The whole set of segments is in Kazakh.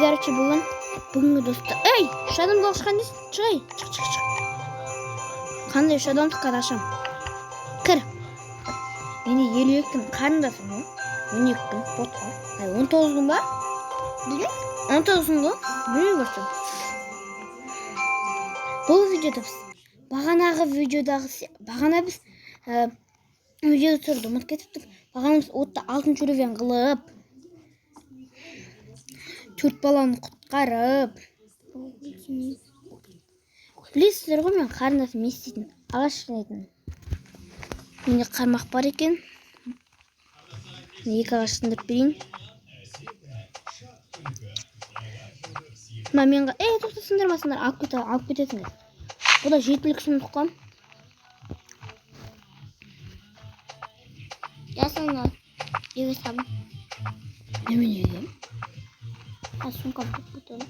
короче, бүгінгі достар. Эй, шадым доғышқан дейсің? Шығай, шық. Қандай шадымдық қарашам? Кір. Мені 52 күн қарындасың ғой? 12 күн, ботқа. 19 күн ба? Біле? 19 күн ғой? Біле көрсем. Бұл видеода біз, бағана біз видеода тұрды, ұмыт кетіптік. Бағана біз отта алтын жүрген қылып, 4 баланы құтқарып. Білесіздер ғой, мен қарындасым не істейтін, ағаш жинайтын. Менде қармақ бар екен. 2 ағаш сындырып берейін. Менға, тоқта сындырмасындар, алып кетесіңдер. Бұл да жетілік сұмдық қой. Жасыңға еге сабын. Немен еге? Сумка бұт бұтын.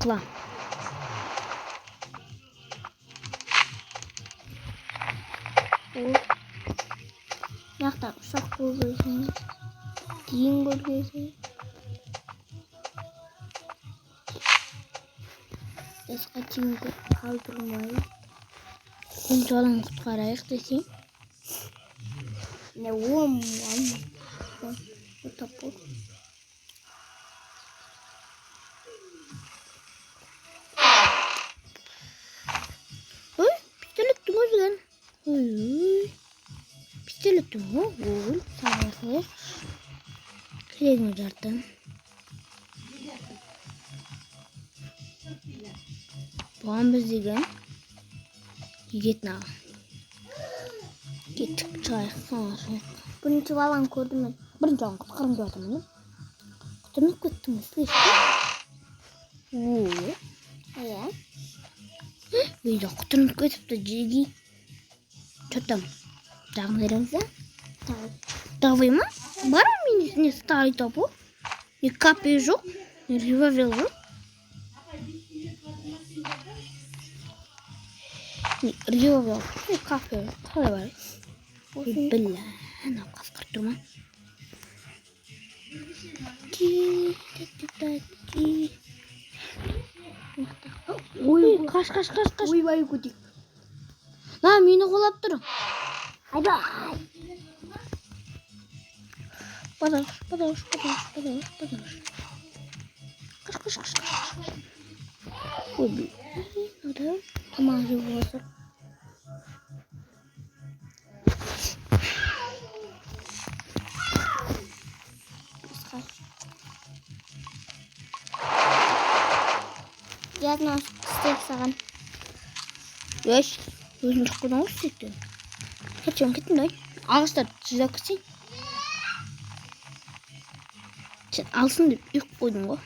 Қыла. Яқта ұшақ көргесін. Дейін көргесін. Есқа теңгі қалдырмай. Күн жолын құтқарайық десең. Не оң. Отапы. Ой, пистолеттің өзген. Ой. Пистолеттің ой. Сағылы. Керегін жартым. Бұған біз деген егетін аға. Кеттік шығайық. Бірінші баланы көрдім мен. Бірінші баланы құтқарым деп атамын. Құтырмақ көттім слышка. Ой. Ая. Үйде құтырмақ көтіпті жеги. Что-там? Жағын береміз, Давай ма? Бар ма мен старый топор? Ни капли жоқ, ни револьвер жоқ. Револьвер, ни капли. Қалай бар? Білі, анау қасқыр тұрма. Ой, қаш. Ойбай көтек. Мені қолап тұр. Айбай. Подож. Қаш. Ой, блин. Надо. Тамақ жеп отыр. Ятна істеп саған. Өш, өзің шыққыдан ғой істетті. Кеттім дай. Ағыстар жидап кетсең. Сен алсын деп үйіп қойдың ғой.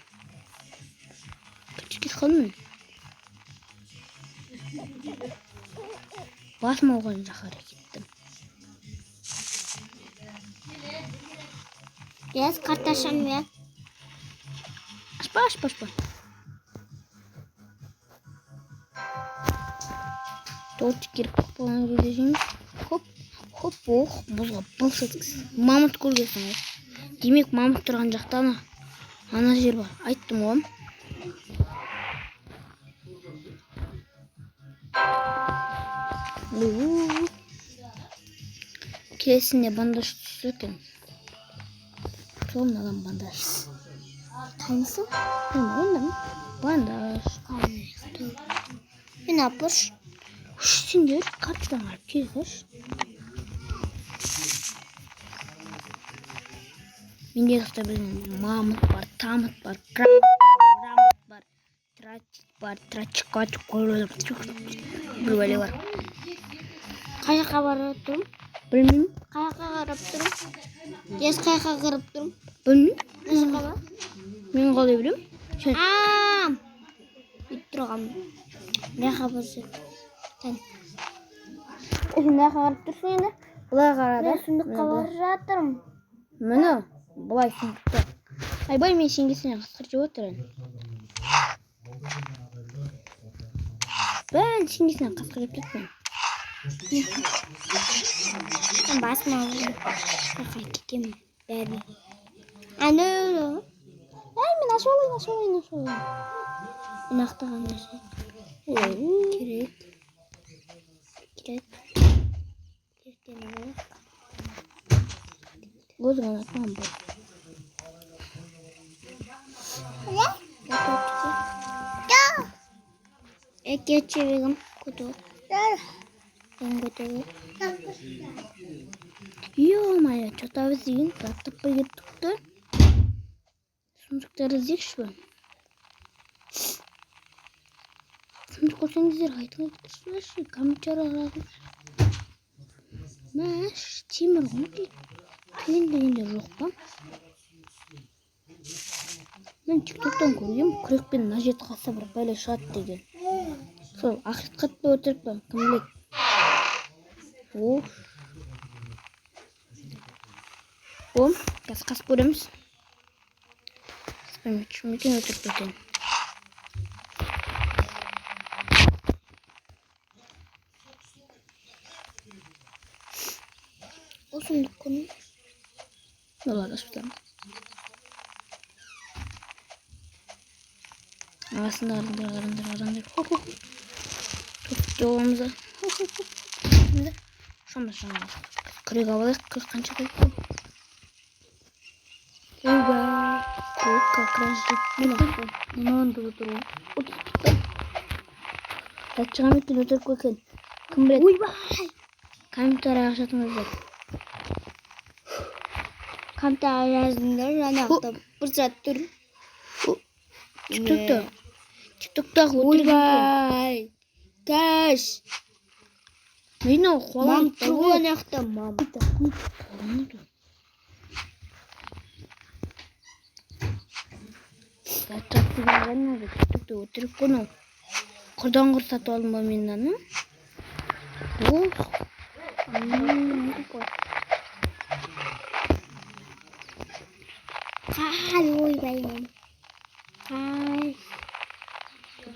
Кет қалмын. Басым алған жақары кеттім. Yes, карташан мен. Ашпа. Тортик керіп болған көргесіңіз. Хоп, бұзға бұлс еткіз. Мамыт көргесің ғой. Демек, мамыт тұрған жақтан ана жер бар. Айттым ғой. Келесінде бандаж түсі екен. Сол маған бандаж. Қайнысы? Мен бандаж. Мен апыш. Сендер картадан алып келгіш. Менде қыста білген мамыт бар, тамыт бар, рамыт бар, трачик бар, трачикат көріліп. Бір бәле бар. Қай жаққа барып тұрым? Білмеймін. Қай жаққа қарап тұрым? Ес қай жаққа қарап тұрым? Білмеймін. Қай жаққа бар? Мен қалай білем? Бүйтіп тұрғам. Не жаққа барсың? Сен жаққа қарап тұрсың енді? Бұлай қарады. Мен сұмдыққа барып жатырмын. Міне, бұлай сұмдықты. Айбай, мен сенгесіне қасқыр жеп отырын. Бән сенгесіне қасқыр жеп тұрсын. Basma. Kakakkim. Baby. Ano? Ay, nasuli. Inaktahan na siya. Kirit. Na ba? Gusto ko na ito. Geçiyorum kutu. Ben kutu. Ё-моё, что-то взин, как-то поедут-то. Сундукта разрешил. Сундук очень зеркает, слышишь, камчара разрешил. Маш, темір ғой. Тен дегенде жоқ па? Мен тиктоктан көргем, күрекпен мына жерді қалса бір бәле шығады деген. Сол ақиқат па өтірік па, кім біледі. О, қазір қасып көреміз. Шын екен өтірік па екен. Сундук көне. Олар ашпытам. Арасында араңдар. Тұтып жауымызда. Шамыз. Күрек алайық, күрек қанша қойып. Ойбай. Күрек как раз жетті. Мұнда отыру. Тәтчіған екен өтірік көкен. Кім біледі? Ойбай. Комментарий ақшатыңыздар. Комментарий жазыңдар, жаңақта бір сәт тұр. Тиктоктағы ойбай. Тәш. Мені қолам тұрған яқта мам. Тәтчіған ғанады, тиктокты өтірік көні. Құрдан құрсату алым ба менен. Қай ойбайым. Қай.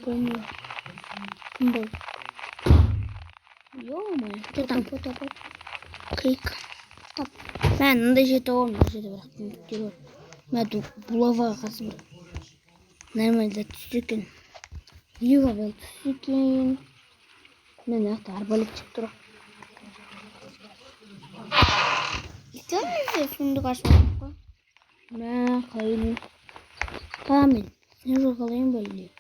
Помню. Кім бұл? Ё-моё. Что там? Крик. Мен мындай жеті оғым. Мен булаваға қасы бір. Нормально түсті екен. Ева бұл түсті екен. Мен аяқта арбалетчик тұр. Екеуміз сундук ашып қой. Мә, қайын. Қамен, сен жоғалайын ба или?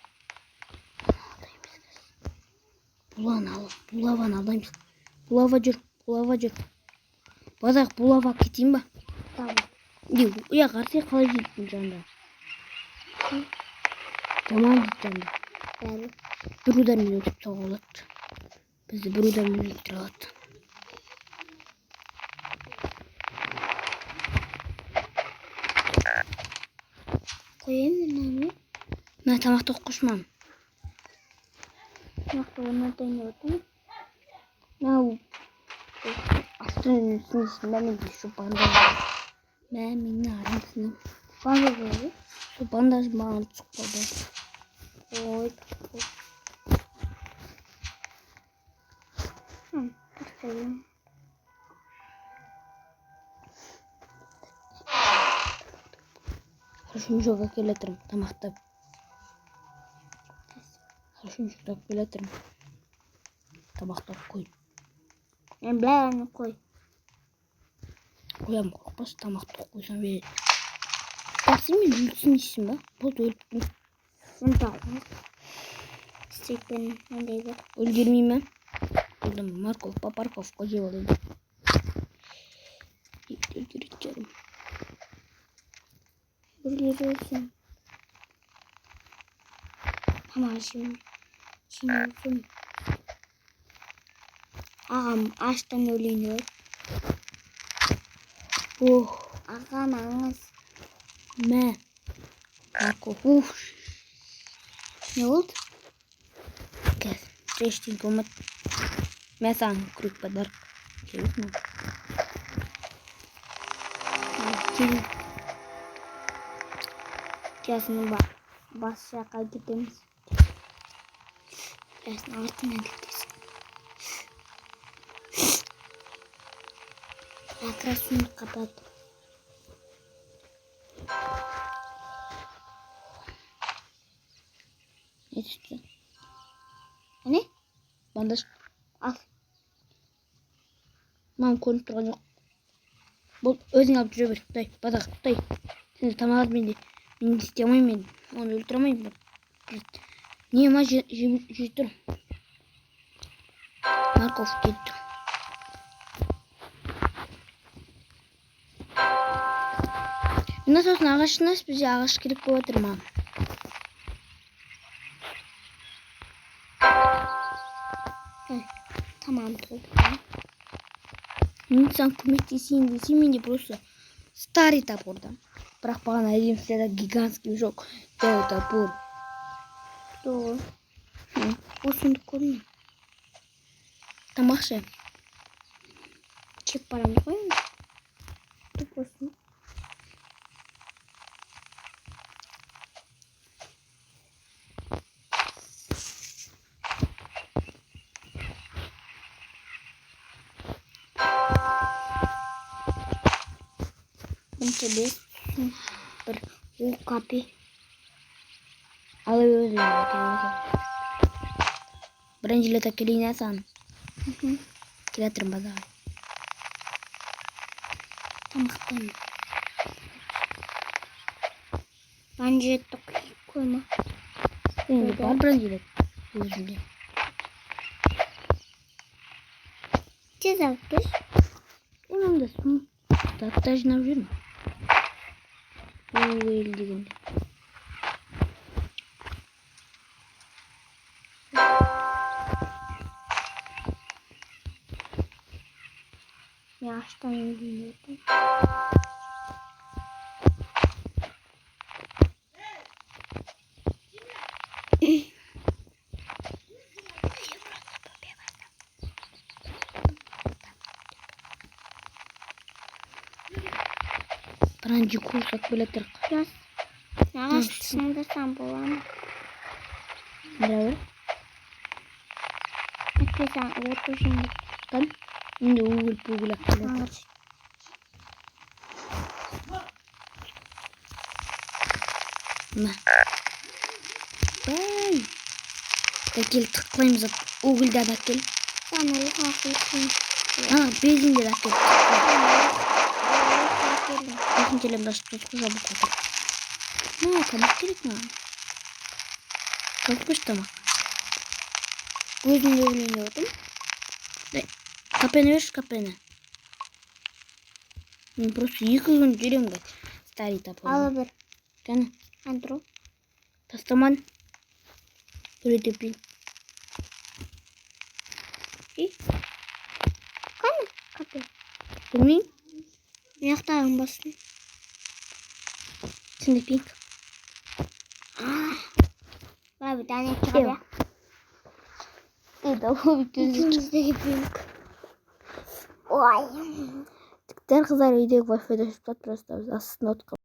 Булаваны алдаймыз. Булава жүр. Базақ булава кетейін ба? Деу, ұя қарсы қалай жеттің жанда? Жаман дейді жанда. Бір удармен өтіп тауға олады. Бізді бір удармен өтіп алады. Қойайын мен. Мен тамақты қошмам. Тамақты орнатайын деп отырмын. Мынау астының үстінде мәмінде шу бандаж. Мәмені арасының. Бандаж болды. Шу бандаж маған түсіп қалды. Ой. Тастайын. Хорошо, жоға келетірім, тамақтап. Хорошо, жоға келетірім. Тамақтап қой. Мен бәріні қой. Қоям қорқпас, тамақты қойсам береді. Басым мен үлсін дейсің ба? Болды өліппін. Мен тағым. Стекпен маңдай бар. Өлгермей ме? Олдым Марковқа парковқа жеп алайын. Өлгерет жарым. Бірлері өлсін. Тамашым. Шинелсін. Ағам аштан өлейін өр. Ағам аңыз. Мә. Марков. Не болды? Кәз. Трештен көміт. Мә саған күрек подарок. Келіп ме? Келіп. Ясыны бас жаққа кетеміз. Ясыны артымен кетесің. Ekrasını kapat. Ne çıktı? Ne? Bandaj. Al. Mam konuşturacak yok. Bu özün alıp duruyor bir. Day, badak, day. Şimdi tamam bindi. Bindi istemeyim ben. Onu öldüremeyin ben. Niye ma jütür? Markov gitti. Nasıl olsun ağaçın nasıl bize ağaç girip koyatırmam. Tamam tabii. Инсан комментирует мне просто старый топор там. Пропал один всегда гигантский мешок. Белый топор. Что? Вкусный такой. Тамаши. Чек парам такой. Вкусный. Тебе bir kapı alıyoruz yani. Birinciyle takılıyla san. Kilatırım bazı. Tamam. Bence koyma. Şimdi var birinciyle. Birinciyle. Çizeldir. Onun da son. Tataj ne yapıyorum? Öldüğünde. Yaştan öldüğünde. Paranci kursak böyle tırkacağız. Ya şimdi sen bulamam. Berapa? Nanti sen otur şimdi. Kan? Ini ugul aku. Nah. Bye. Takil tıklayımıza ugulda takil. Sana hafifsin. Ha, bezinde takil. Şimdi biraz tutku zabuk otur. Ne kamak gerek mi? Kalkmış tamam. Gözümle oynuyordum. Kapını ver kapını. Просто yıkılın görüyorum bak. Старый топор. Al bir. Kana. Andro. Tastaman. Böyle tepin. Kana. Kapı. Bunu. Yaktarım basın. Şimdi pink. Var bir tane kahve. Evet o bütünüzdeki pink. Ой. Теперь кыздар үйдегі Wi-Fi-да просто осталось.